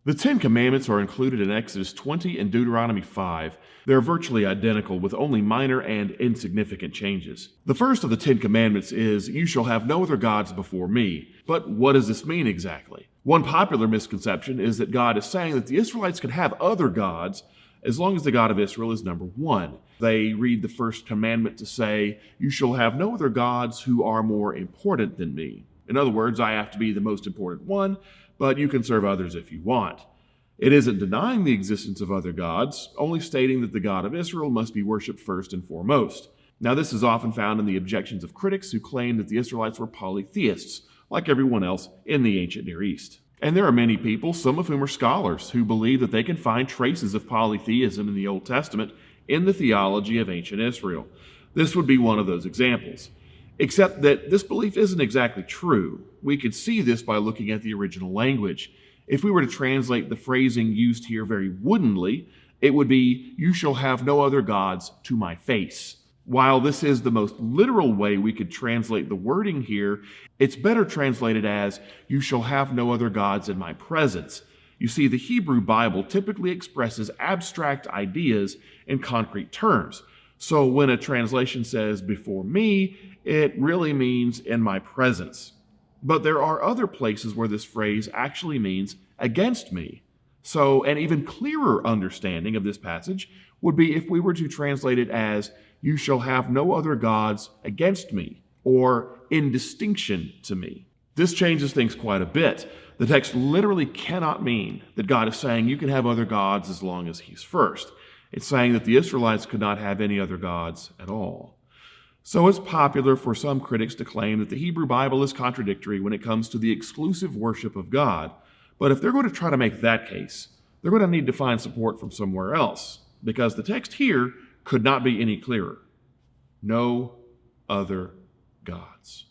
The Ten Commandments are included in Exodus 20 and Deuteronomy 5. They're virtually identical with only minor and insignificant changes. The first of the Ten Commandments is, "You shall have no other gods before me." But what does this mean exactly? One popular misconception is that God is saying that the Israelites can have other gods as long as the God of Israel is number one. They read the first commandment to say, "You shall have no other gods who are more important than me." In other words, I have to be the most important one, but you can serve others if you want. It isn't denying the existence of other gods, only stating that the God of Israel must be worshipped first and foremost. Now, this is often found in the objections of critics who claim that the Israelites were polytheists, like everyone else in the ancient Near East. And there are many people, some of whom are scholars, who believe that they can find traces of polytheism in the Old Testament in the theology of ancient Israel. This would be one of those examples. Except that this belief isn't exactly true. We could see this by looking at the original language. If we were to translate the phrasing used here very woodenly, it would be, "You shall have no other gods to my face." While this is the most literal way we could translate the wording here, it's better translated as, "You shall have no other gods in my presence." You see, the Hebrew Bible typically expresses abstract ideas in concrete terms. So when a translation says "before me," it really means "in my presence." But there are other places where this phrase actually means "against me." So an even clearer understanding of this passage would be if we were to translate it as, "You shall have no other gods against me," or "in distinction to me." This changes things quite a bit. The text literally cannot mean that God is saying you can have other gods as long as He's first. It's saying that the Israelites could not have any other gods at all. So it's popular for some critics to claim that the Hebrew Bible is contradictory when it comes to the exclusive worship of God. But if they're going to try to make that case, they're going to need to find support from somewhere else, because the text here could not be any clearer. No other gods.